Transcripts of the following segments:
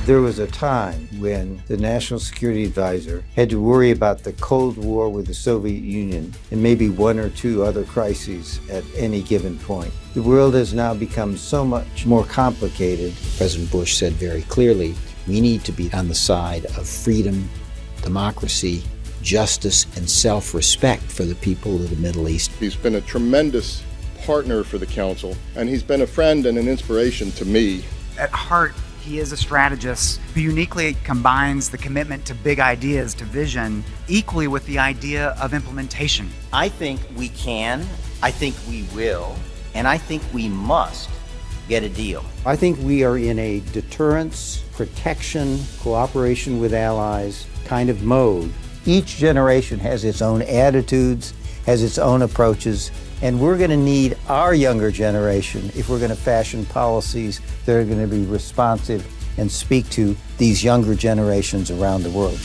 There was a time when the National Security Advisor had to worry about the Cold War with the Soviet Union and maybe one or two other crises at any given point. The world has now become so much more complicated. President Bush said very clearly, we need to be on the side of freedom, democracy, justice, and self-respect for the people of the Middle East. He's been a tremendous partner for the Council, and he's been a friend and an inspiration to me. At heart, he is a strategist who uniquely combines the commitment to big ideas, to vision, equally with the idea of implementation. I think we can, I think we will, and I think we must get a deal. I think we are in a deterrence, protection, cooperation with allies kind of mode. Each generation has its own attitudes, has its own approaches, and we're going to need our younger generation if we're going to fashion policies that are going to be responsive and speak to these younger generations around the world.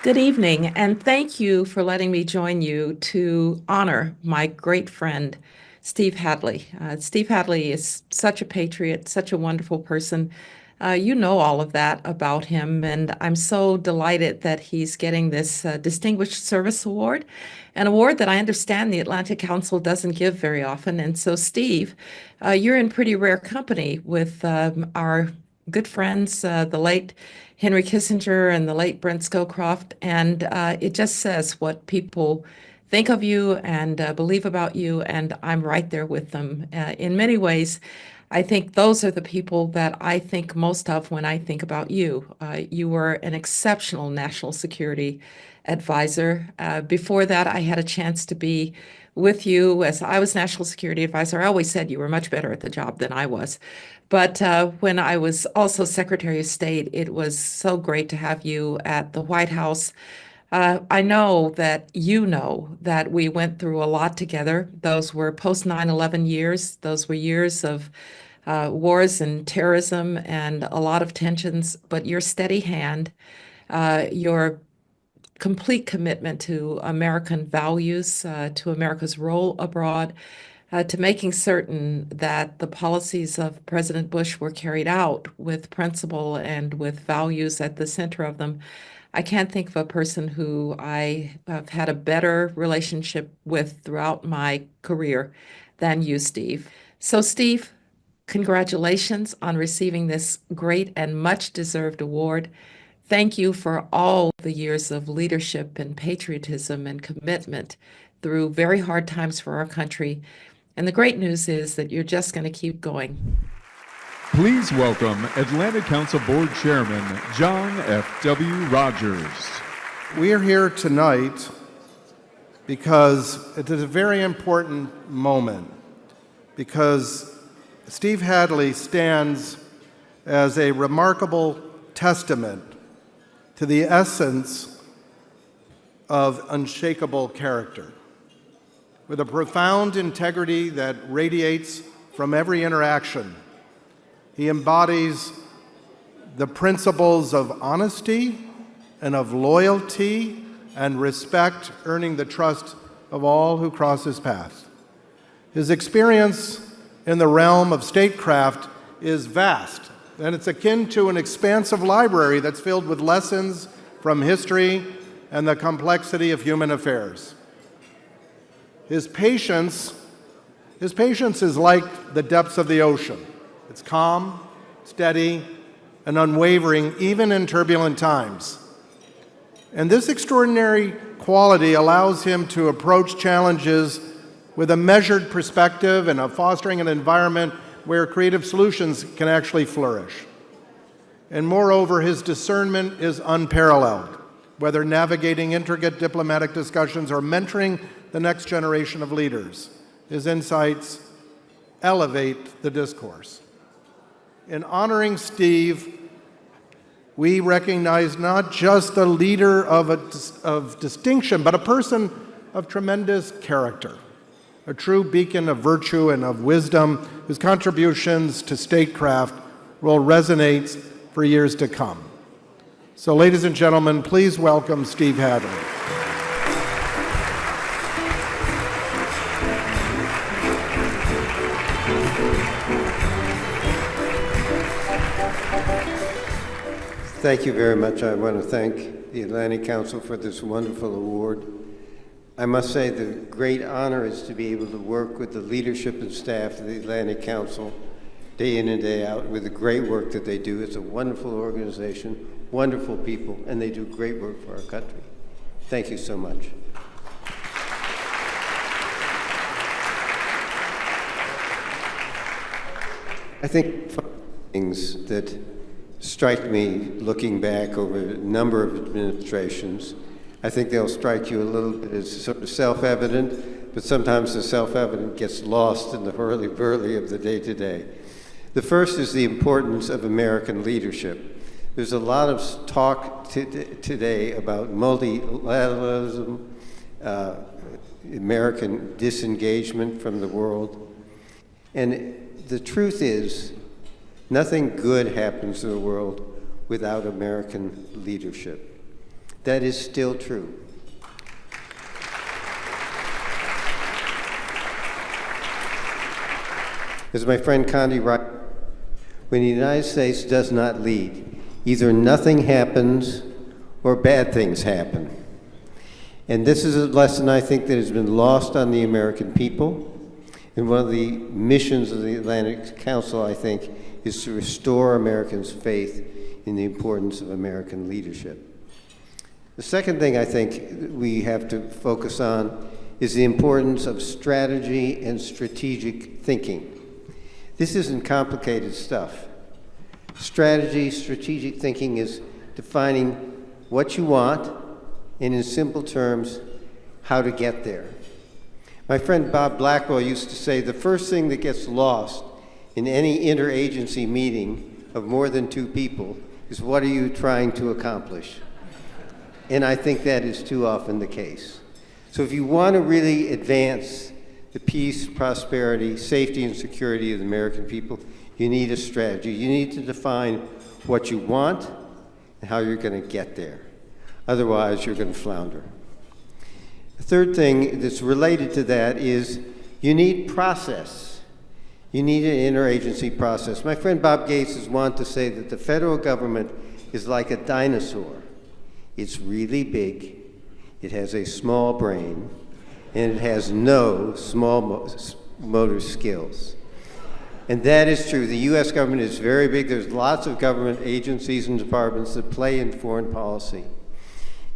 Good evening, and thank you for letting me join you to honor my great friend, Steve Hadley. Steve Hadley is such a patriot, such a wonderful person. You know all of that about him, and I'm so delighted that he's getting this Distinguished Service Award, an award that I understand the Atlantic Council doesn't give very often. And so, Steve, you're in pretty rare company with our good friends, the late Henry Kissinger and the late Brent Scowcroft, and it just says what people think of you and believe about you, and I'm right there with them. In many ways, I think those are the people that I think most of when I think about you. You were an exceptional national security advisor. Before that, I had a chance to be with you as I was national security advisor. I always said you were much better at the job than I was. But when I was also Secretary of State, it was so great to have you at the White House. I know that you know that we went through a lot together. Those were post 9/11 years. Those were years of wars and terrorism and a lot of tensions. But your steady hand, your complete commitment to American values, to America's role abroad, to making certain that the policies of President Bush were carried out with principle and with values at the center of them. I can't think of a person who I have had a better relationship with throughout my career than you, Steve. So, Steve, congratulations on receiving this great and much-deserved award. Thank you for all the years of leadership and patriotism and commitment through very hard times for our country. And the great news is that you're just going to keep going. Please welcome Atlantic Council Board Chairman John F.W. Rogers. We are here tonight because it is a very important moment, because Steve Hadley stands as a remarkable testament to the essence of unshakable character, with a profound integrity that radiates from every interaction. He embodies the principles of honesty and of loyalty and respect, earning the trust of all who cross his path. His experience in the realm of statecraft is vast, and it's akin to an expansive library that's filled with lessons from history and the complexity of human affairs. His patience is like the depths of the ocean. It's calm, steady, and unwavering, even in turbulent times. And this extraordinary quality allows him to approach challenges with a measured perspective and of fostering an environment where creative solutions can actually flourish. And moreover, his discernment is unparalleled, whether navigating intricate diplomatic discussions or mentoring the next generation of leaders. His insights elevate the discourse. In honoring Steve, we recognize not just a leader of distinction, but a person of tremendous character, a true beacon of virtue and of wisdom, whose contributions to statecraft will resonate for years to come. So, ladies and gentlemen, please welcome Steve Hadley. Thank you very much. I want to thank the Atlantic Council for this wonderful award. I must say the great honor is to be able to work with the leadership and staff of the Atlantic Council day in and day out with the great work that they do. It's a wonderful organization, wonderful people, and they do great work for our country. Thank you so much. I think things that strike me looking back over a number of administrations, I think they'll strike you a little bit as sort of self-evident, but sometimes the self-evident gets lost in the hurly-burly of the day-to-day. The first is the importance of American leadership. There's a lot of talk today about multilateralism, American disengagement from the world. And the truth is, nothing good happens to the world without American leadership. That is still true. As my friend Condi writes, when the United States does not lead, either nothing happens or bad things happen. And this is a lesson I think that has been lost on the American people. And one of the missions of the Atlantic Council, I think, is to restore Americans' faith in the importance of American leadership. The second thing I think we have to focus on is the importance of strategy and strategic thinking. This isn't complicated stuff. Strategy, strategic thinking is defining what you want and, in simple terms, how to get there. My friend Bob Blackwell used to say the first thing that gets lost in any interagency meeting of more than two people is what are you trying to accomplish? And I think that is too often the case. So if you want to really advance the peace, prosperity, safety, and security of the American people, you need a strategy. You need to define what you want and how you're going to get there. Otherwise, you're going to flounder. The third thing that's related to that is you need process. You need an interagency process. My friend Bob Gates is wont to say that the federal government is like a dinosaur. It's really big, it has a small brain, and it has no small motor skills. And that is true. The U.S. government is very big. There's lots of government agencies and departments that play in foreign policy.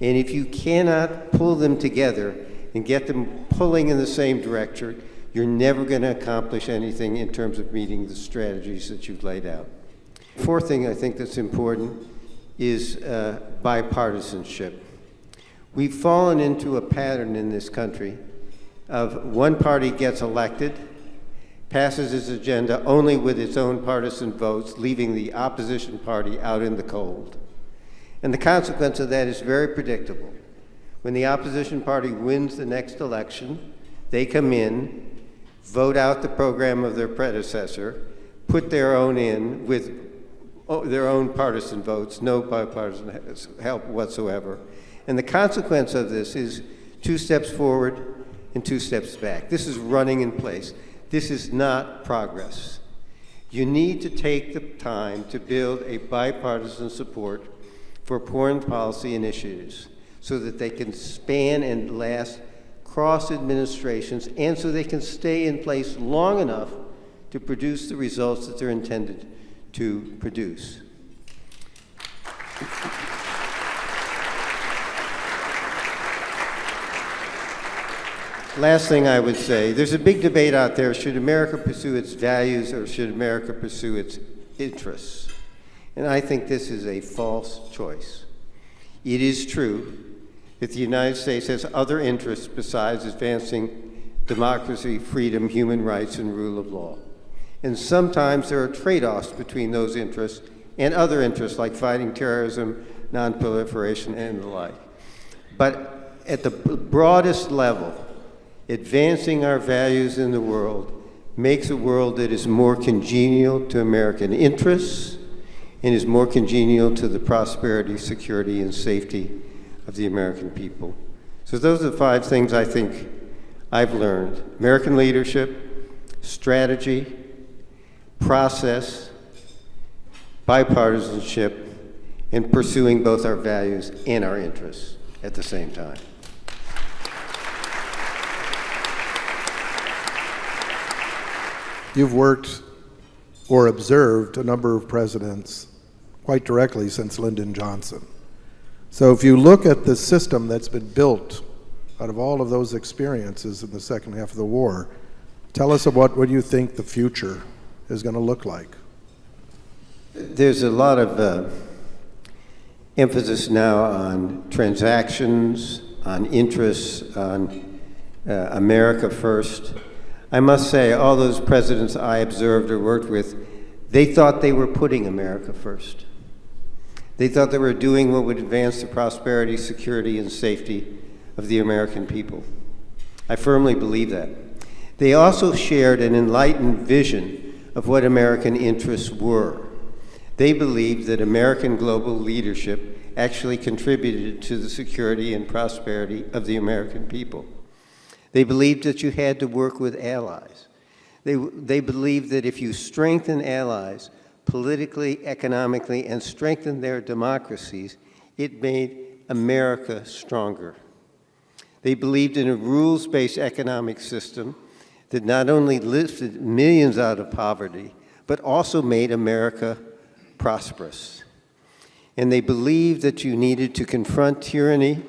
And if you cannot pull them together and get them pulling in the same direction, you're never going to accomplish anything in terms of meeting the strategies that you've laid out. Fourth thing I think that's important is bipartisanship. We've fallen into a pattern in this country of one party gets elected, passes its agenda only with its own partisan votes, leaving the opposition party out in the cold. And the consequence of that is very predictable. When the opposition party wins the next election, they come in, vote out the program of their predecessor, put their own in with their own partisan votes, no bipartisan help whatsoever. And the consequence of this is 2 steps forward and 2 steps back. This is running in place. This is not progress. You need to take the time to build a bipartisan support for foreign policy initiatives so that they can span and last cross administrations and so they can stay in place long enough to produce the results that they're intended to produce. Last thing I would say, there's a big debate out there, should America pursue its values or should America pursue its interests? And I think this is a false choice. It is true that the United States has other interests besides advancing democracy, freedom, human rights, and rule of law. And sometimes there are trade-offs between those interests and other interests like fighting terrorism, non-proliferation, and the like. But at the broadest level, advancing our values in the world makes a world that is more congenial to American interests and is more congenial to the prosperity, security, and safety of the American people. So those are the 5 things I think I've learned. American leadership, strategy, process, bipartisanship, and pursuing both our values and our interests at the same time. You've worked or observed a number of presidents quite directly since Lyndon Johnson. So if you look at the system that's been built out of all of those experiences in the second half of the war, tell us about what you think the future is going to look like. There's a lot of emphasis now on transactions, on interests, on America first. I must say, all those presidents I observed or worked with, they thought they were putting America first. They thought they were doing what would advance the prosperity, security, and safety of the American people. I firmly believe that. They also shared an enlightened vision of what American interests were. They believed that American global leadership actually contributed to the security and prosperity of the American people. They believed that you had to work with allies. They believed that if you strengthen allies politically, economically, and strengthen their democracies, it made America stronger. They believed in a rules-based economic system that not only lifted millions out of poverty, but also made America prosperous. And they believed that you needed to confront tyranny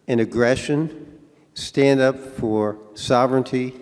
and aggression, stand up for sovereignty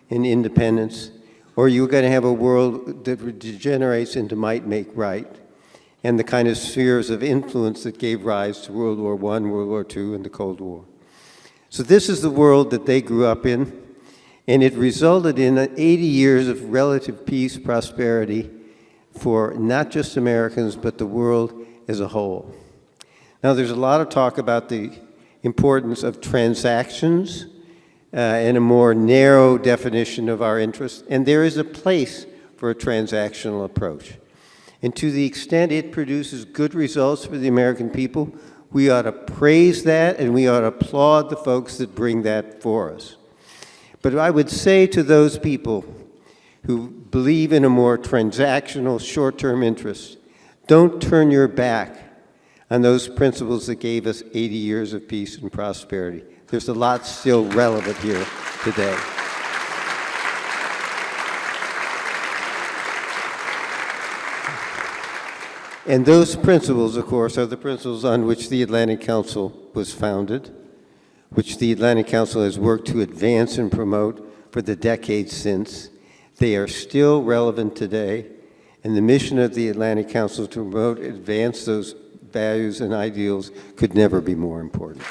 and independence, or you were going to have a world that degenerates into might make right, and the kind of spheres of influence that gave rise to World War I, World War II, and the Cold War. So this is the world that they grew up in, and it resulted in 80 years of relative peace, prosperity for not just Americans, but the world as a whole. Now, there's a lot of talk about the importance of transactions and a more narrow definition of our interests, and there is a place for a transactional approach. And to the extent it produces good results for the American people, we ought to praise that and we ought to applaud the folks that bring that for us. But I would say to those people who believe in a more transactional, short-term interest, don't turn your back on those principles that gave us 80 years of peace and prosperity. There's a lot still relevant here today. And those principles, of course, are the principles on which the Atlantic Council was founded, which the Atlantic Council has worked to advance and promote for the decades since. They are still relevant today, and the mission of the Atlantic Council to promote, advance those values and ideals could never be more important.